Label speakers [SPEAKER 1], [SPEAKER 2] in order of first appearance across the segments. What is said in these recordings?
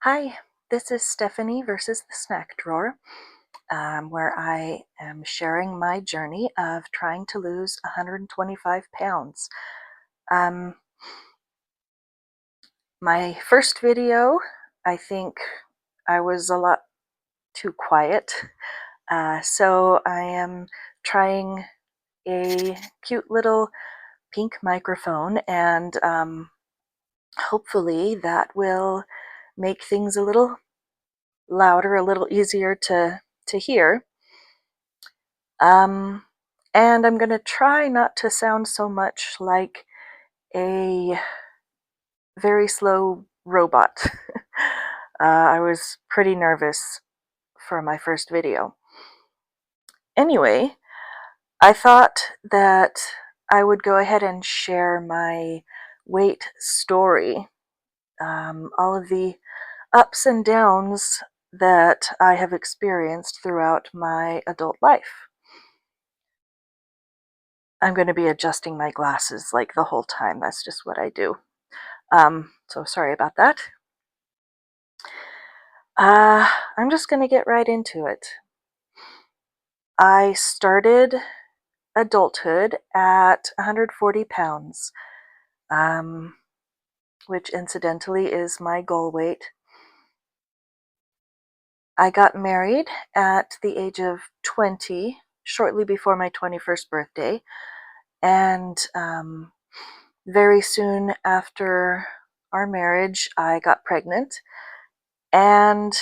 [SPEAKER 1] Hi, this is Stephanie versus the Snack Drawer, where I am sharing my journey of trying to lose 125 pounds. Um, my first video, I think I was a lot too quiet, so I am trying a cute little pink microphone, and hopefully that will make things a little louder, a little easier to hear. Um, and I'm going to try not to sound so much like a very slow robot. I was pretty nervous for my first video. Anyway, I thought that I would go ahead and share my weight story, all of the ups and downs that I have experienced throughout my adult life. I'm going to be adjusting my glasses like the whole time. That's just what I do. So sorry about that. I'm just going to get right into it. I started adulthood at 140 pounds, which incidentally is my goal weight. I got married at the age of 20, shortly before my 21st birthday, and very soon after our marriage, I got pregnant, and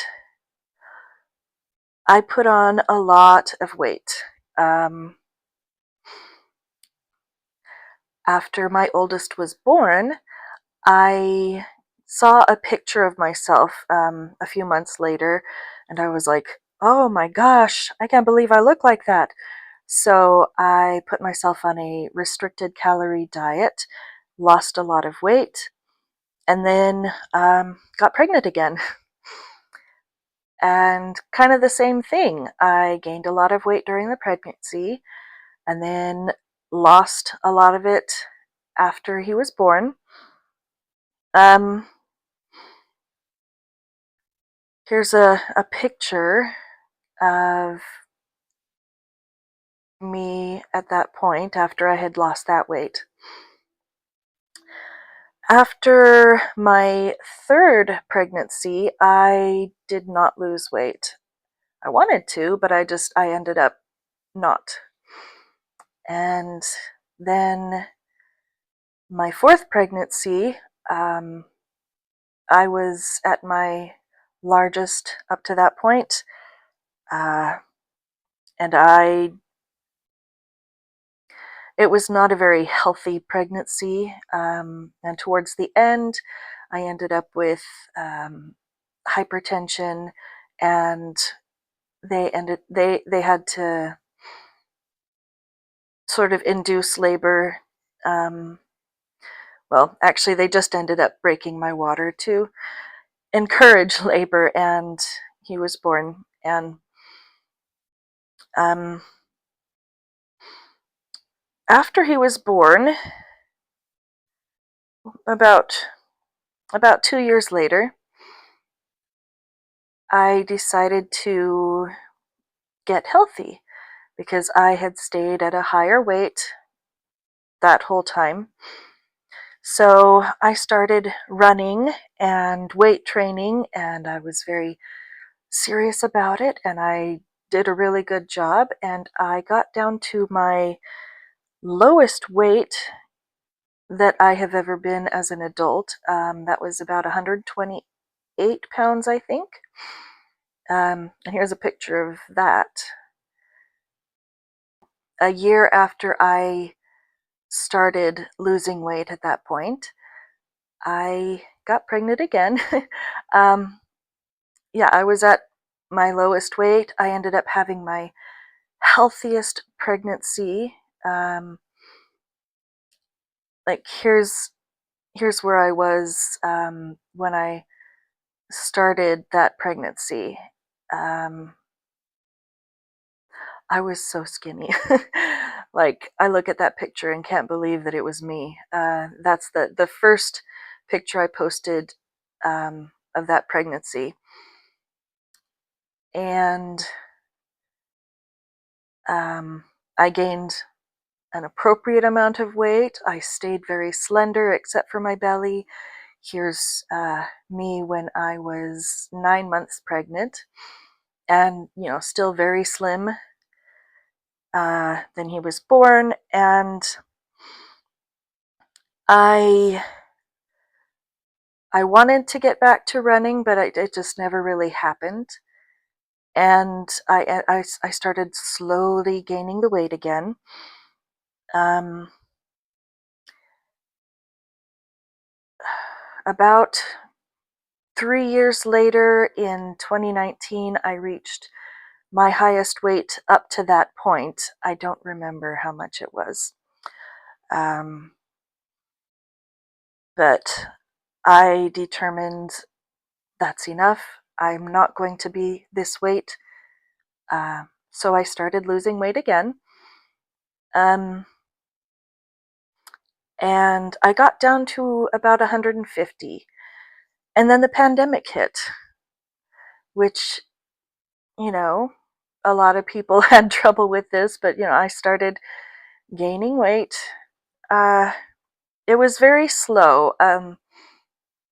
[SPEAKER 1] I put on a lot of weight. After my oldest was born, I saw a picture of myself a few months later, and I was like, oh my gosh, I can't believe I look like that. So I put myself on a restricted calorie diet, lost a lot of weight, and then got pregnant again. And kind of the same thing. I gained a lot of weight during the pregnancy and then lost a lot of it after he was born. Here's a picture of me at that point after I had lost that weight. After my third pregnancy, I did not lose weight. I wanted to, but I ended up not. And then my fourth pregnancy, I was at my largest up to that point, and it was not a very healthy pregnancy. And towards the end, I ended up with hypertension, and they had to sort of induce labor. Well, actually, they just ended up breaking my water to encourage labor, and he was born. And after he was born, about 2 years later, I decided to get healthy because I had stayed at a higher weight that whole time. So I started running and weight training, and I was very serious about it, and I did a really good job, and I got down to my lowest weight that I have ever been as an adult. That was about 128 pounds, I think. And here's a picture of that. A year after I started losing weight at that point, I got pregnant again. Yeah, I was at my lowest weight. I ended up having my healthiest pregnancy. Like here's where I was when I started that pregnancy. I was so skinny. Like, I look at that picture and can't believe that it was me. That's the first picture I posted of that pregnancy. And I gained an appropriate amount of weight. I stayed very slender except for my belly. Here's me when I was 9 months pregnant, and still very slim. Then he was born, and I wanted to get back to running, but it just never really happened. And I started slowly gaining the weight again. About 3 years later, in 2019, I reached my highest weight up to that point. I don't remember how much it was. But I determined that's enough. I'm not going to be this weight. So I started losing weight again. And I got down to about 150. And then the pandemic hit, which, a lot of people had trouble with this, but, I started gaining weight. It was very slow.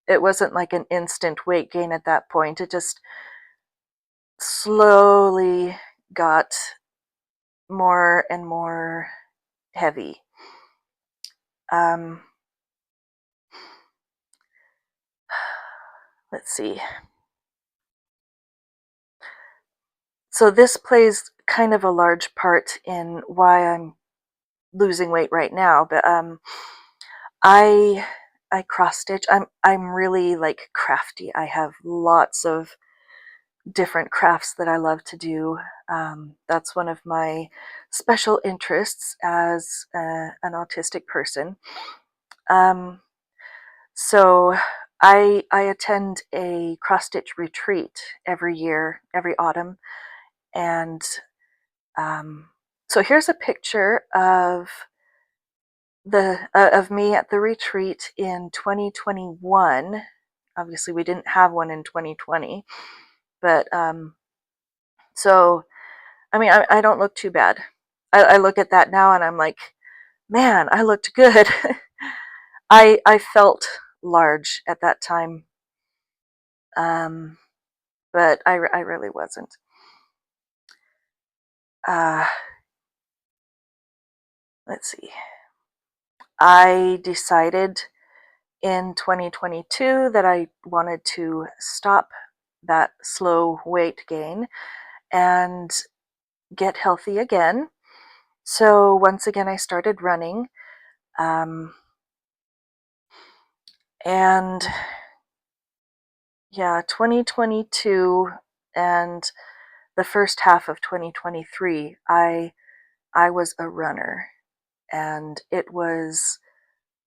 [SPEAKER 1] It wasn't like an instant weight gain at that point. It just slowly got more and more heavy. Let's see. So this plays kind of a large part in why I'm losing weight right now. But I cross stitch. I'm really like crafty. I have lots of different crafts that I love to do. That's one of my special interests as an autistic person. So I attend a cross stitch retreat every year, every autumn, and so here's a picture of me at the retreat in 2021. Obviously, we didn't have one in 2020, but so I mean, I don't look too bad. I look at that now and I'm like, man, I looked good. I felt large at that time, but I really wasn't. Let's see. I decided in 2022 that I wanted to stop that slow weight gain and get healthy again. So once again, I started running. And yeah, 2022 and the first half of 2023, I was a runner, and it was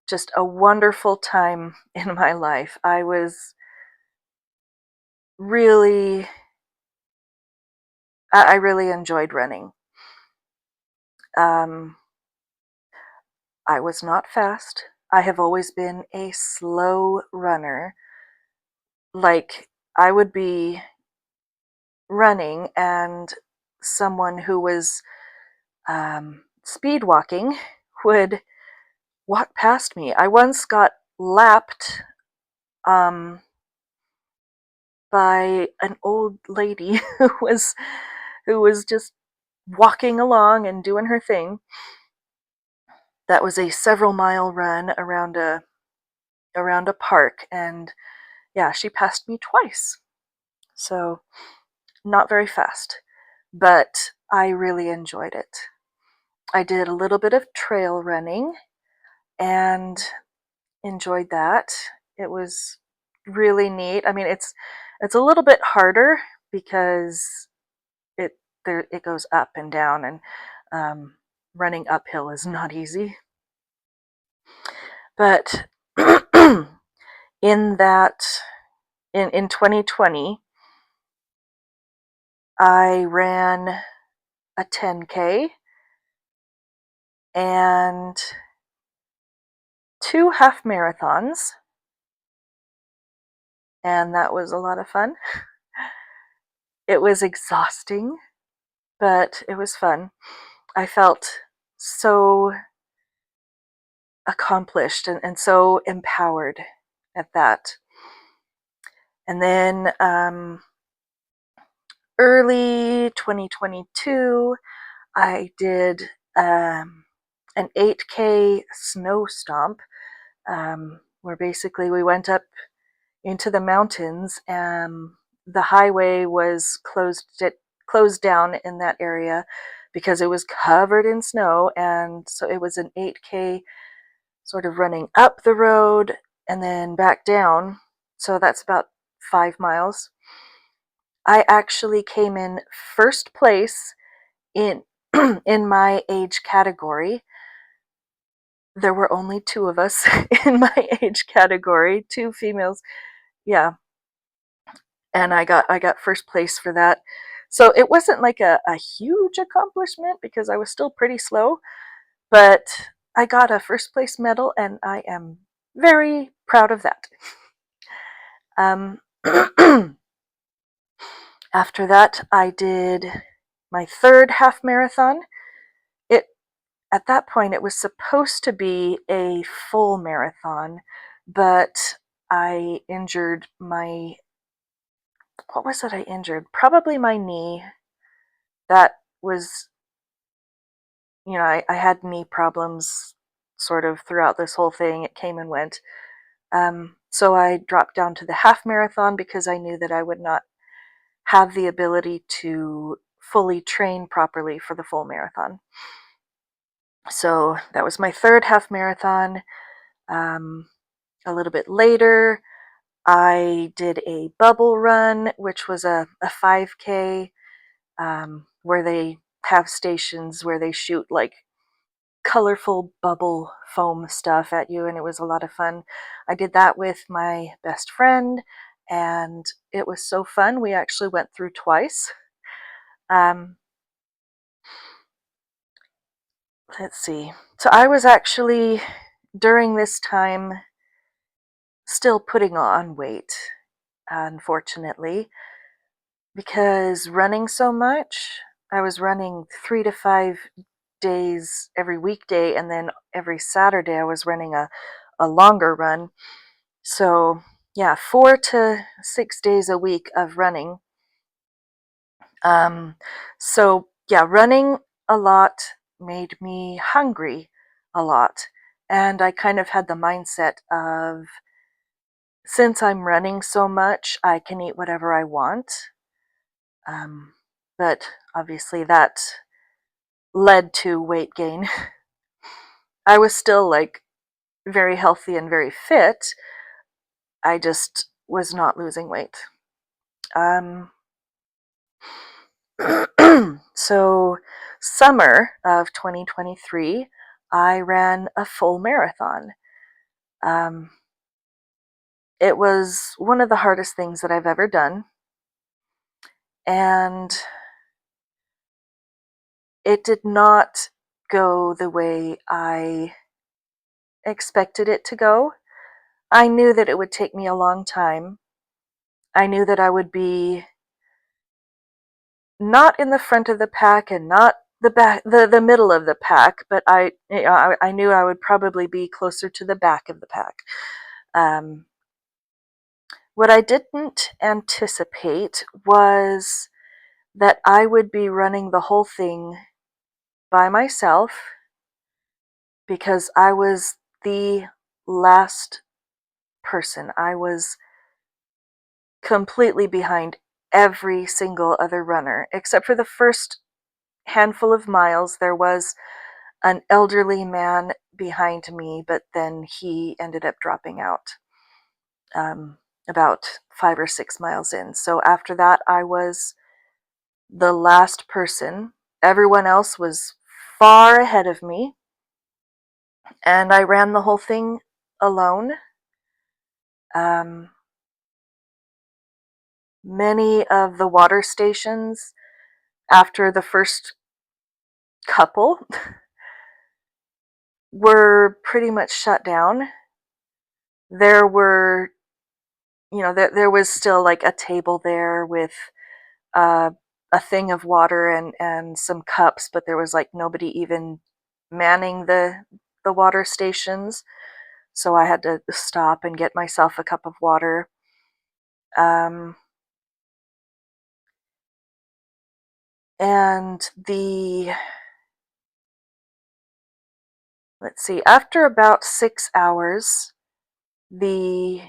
[SPEAKER 1] just a wonderful time in my life. I was really, I really enjoyed running. I was not fast. I have always been a slow runner. Like, I would be running and someone who was speed walking would walk past me. I once got lapped by an old lady who was just walking along and doing her thing. That was a several mile run around a park, and yeah, she passed me twice. So not very fast, but I really enjoyed it. I did a little bit of trail running and enjoyed that. It was really neat. I mean, it's a little bit harder because it goes up and down, and running uphill is not easy. But in 2020, I ran a 10K and 2 half marathons and that was a lot of fun. It was exhausting, but it was fun. I felt so accomplished and so empowered at that. And then early 2022, I did an 8K snow stomp, where basically we went up into the mountains, and the highway was closed down in that area because it was covered in snow, and so it was an 8K sort of running up the road and then back down. So that's about 5 miles. I actually came in first place in in my age category. There were only two of us in my age category, two females. Yeah, and I got first place for that. So it wasn't like a huge accomplishment because I was still pretty slow, but I got a first place medal and I am very proud of that. Um, After that, I did my third half marathon. It At that point it was supposed to be a full marathon, but I injured my what was it I injured? Probably my knee. That was, I had knee problems sort of throughout this whole thing. It came and went. So I dropped down to the half marathon because I knew that I would not have the ability to fully train properly for the full marathon. So that was my third half marathon. Um, a little bit later, I did a bubble run, which was a 5K, where they have stations where they shoot like colorful bubble foam stuff at you, and it was a lot of fun. I did that with my best friend, and it was so fun. We actually went through twice. Um, let's see. So I was actually, during this time, still putting on weight, unfortunately, because running so much. I was running 3 to 5 days every weekday, and then every Saturday I was running a longer run. So, yeah, 4 to 6 days a week of running. Um, so, yeah, running a lot made me hungry a lot. And I kind of had the mindset of, since I'm running so much, I can eat whatever I want. Um, but obviously that led to weight gain. I was still like very healthy and very fit. I just was not losing weight. Um, so, summer of 2023, I ran a full marathon. Um, it was one of the hardest things that I've ever done, and it did not go the way I expected it to go. I knew that it would take me a long time. I knew that I would be not in the front of the pack and not the middle of the pack, but I knew I would probably be closer to the back of the pack. Um, what I didn't anticipate was that I would be running the whole thing by myself, because I was the last person. I was completely behind every single other runner, except for the first handful of miles. There was an elderly man behind me, but then he ended up dropping out about 5 or 6 miles in. So after that, I was the last person. Everyone else was far ahead of me, and I ran the whole thing alone. Um, Many of the water stations, after the first couple, were pretty much shut down. There were, there was still like a table there with uh, a thing of water and some cups, but there was like nobody even manning the water stations. So I had to stop and get myself a cup of water. Um, and let's see, after about 6 hours, the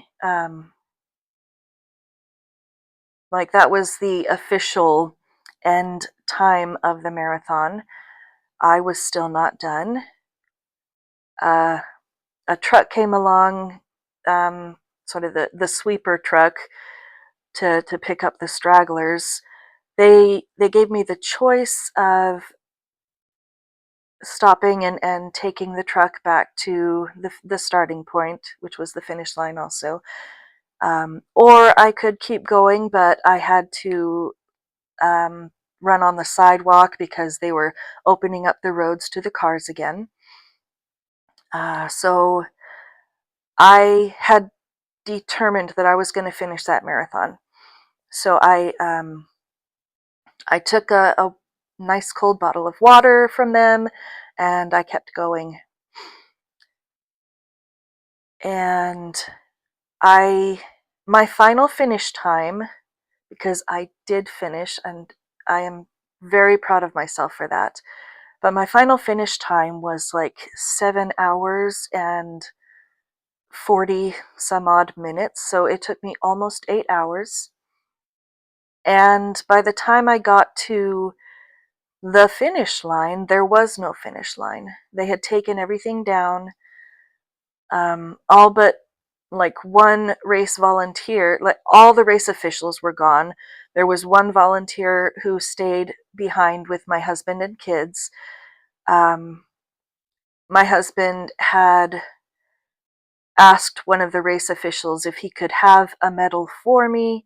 [SPEAKER 1] like that was the official end time of the marathon. I was still not done. Uh, a truck came along, sort of the sweeper truck, to pick up the stragglers. They gave me the choice of stopping and taking the truck back to the starting point, which was the finish line also. Or I could keep going, but I had to um, run on the sidewalk because they were opening up the roads to the cars again. So I had determined that I was going to finish that marathon. So I took a nice cold bottle of water from them, and I kept going. And my final finish time, because I did finish, and I am very proud of myself for that. But my final finish time was like 7 hours and 40 some odd minutes. So it took me almost 8 hours. And by the time I got to the finish line, there was no finish line. They had taken everything down, all but like one race volunteer. Like all the race officials were gone. There was one volunteer who stayed behind with my husband and kids. Um, my husband had asked one of the race officials if he could have a medal for me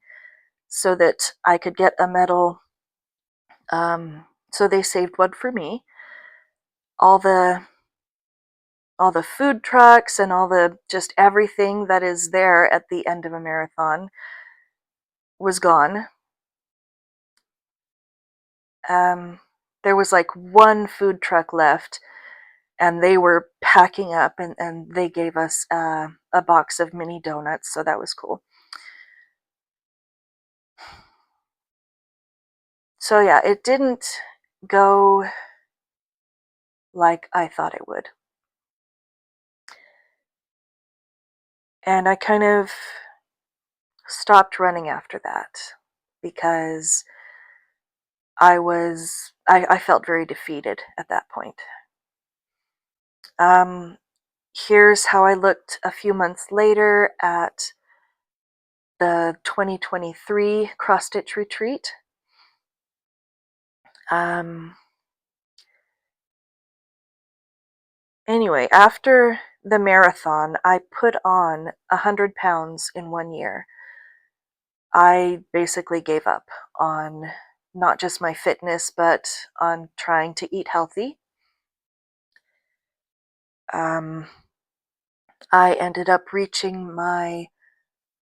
[SPEAKER 1] so that I could get a medal. So they saved one for me. All the all the food trucks and all the just everything that is there at the end of a marathon was gone. Um, there was like one food truck left, and they were packing up, and they gave us a box of mini donuts, so that was cool. So yeah, it didn't go like I thought it would. And I kind of stopped running after that because I felt very defeated at that point. Um, Here's how I looked a few months later at the 2023 cross stitch retreat. Um, anyway, after the marathon, I put on 100 pounds in 1 year. I basically gave up on not just my fitness, but on trying to eat healthy. Um, I ended up reaching my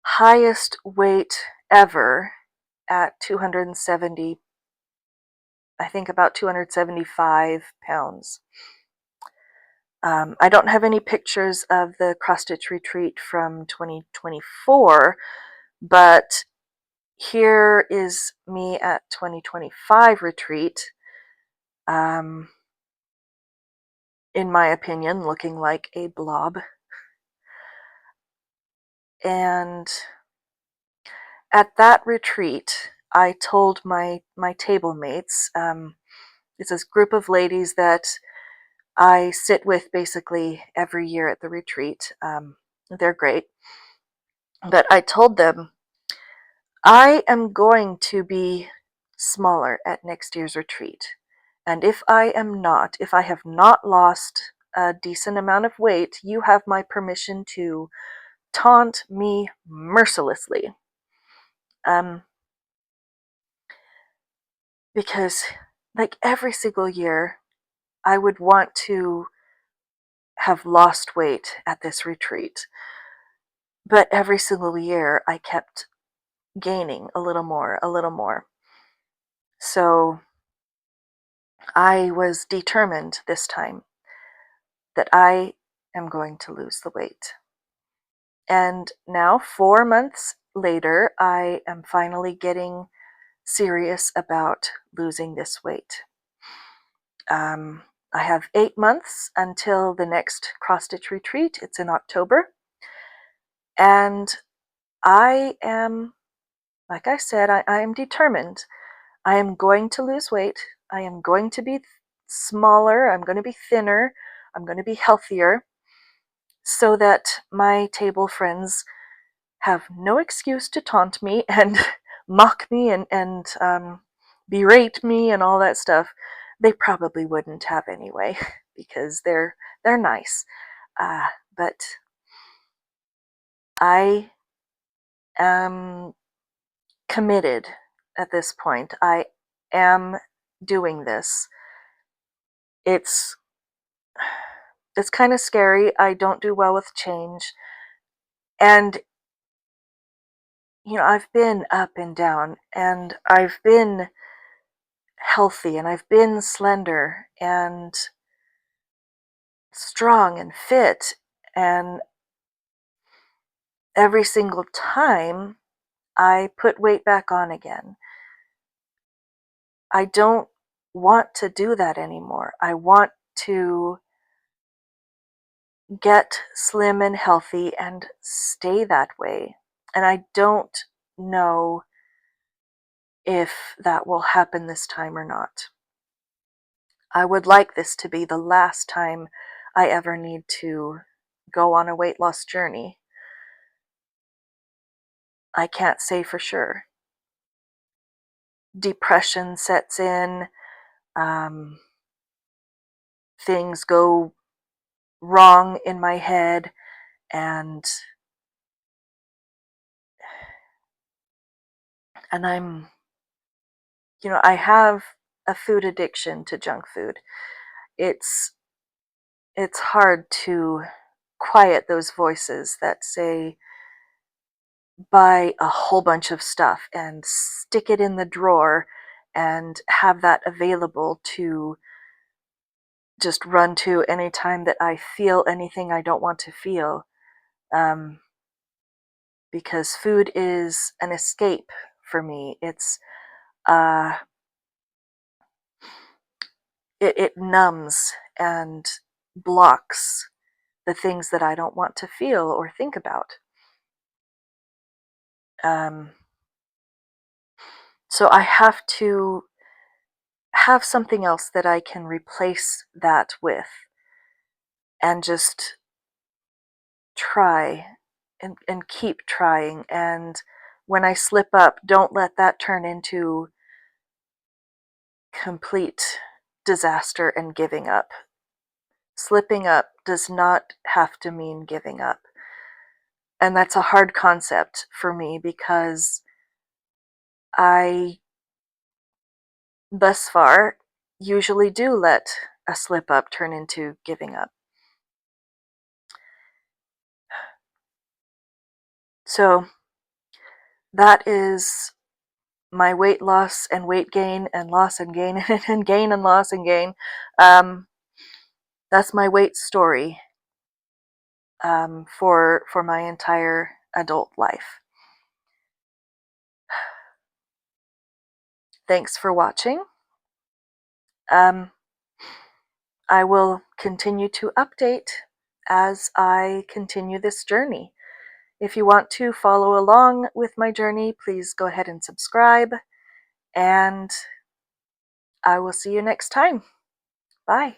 [SPEAKER 1] highest weight ever at 270, I think about 275 pounds. I don't have any pictures of the cross stitch retreat from 2024, but here is me at 2025 retreat. Um, in my opinion, looking like a blob. And at that retreat, I told my table mates, it's this group of ladies that I sit with basically every year at the retreat. They're great. But I told them, I am going to be smaller at next year's retreat. And if I have not lost a decent amount of weight, you have my permission to taunt me mercilessly. Um, because, like, every single year, I would want to have lost weight at this retreat. But every single year I kept gaining a little more, a little more. So I was determined this time that I am going to lose the weight. And now, 4 months later, I am finally getting serious about losing this weight. Um, I have 8 months until the next cross stitch retreat. It's in October. And I am, like I said, I am determined. I am going to lose weight. I am going to be smaller. I'm going to be thinner. I'm going to be healthier so that my table friends have no excuse to taunt me and mock me and berate me and all that stuff. They probably wouldn't have anyway because they're nice. But I am committed at this point. I am doing this. It's it's kind of scary. I don't do well with change. And I've been up and down and I've been healthy and I've been slender and strong and fit, and every single time I put weight back on again. I don't want to do that anymore. I want to get slim and healthy and stay that way. And I don't know if that will happen this time or not. I would like this to be the last time I ever need to go on a weight loss journey. I can't say for sure. Depression sets in, um, things go wrong in my head, and I'm I have a food addiction to junk food. It's it's hard to quiet those voices that say buy a whole bunch of stuff and stick it in the drawer and have that available to just run to anytime that I feel anything I don't want to feel. Um, because food is an escape for me. Uh, it numbs and blocks the things that I don't want to feel or think about. Um, so I have to have something else that I can replace that with and just try and keep trying. And when I slip up, don't let that turn into complete disaster and giving up. Slipping up does not have to mean giving up. And that's a hard concept for me because I, thus far, usually do let a slip up turn into giving up. So that is my weight loss and weight gain and loss and gain and gain and loss and gain. That's my weight story, for my entire adult life. Thanks for watching. I will continue to update as I continue this journey. If you want to follow along with my journey, please go ahead and subscribe, and I will see you next time. Bye.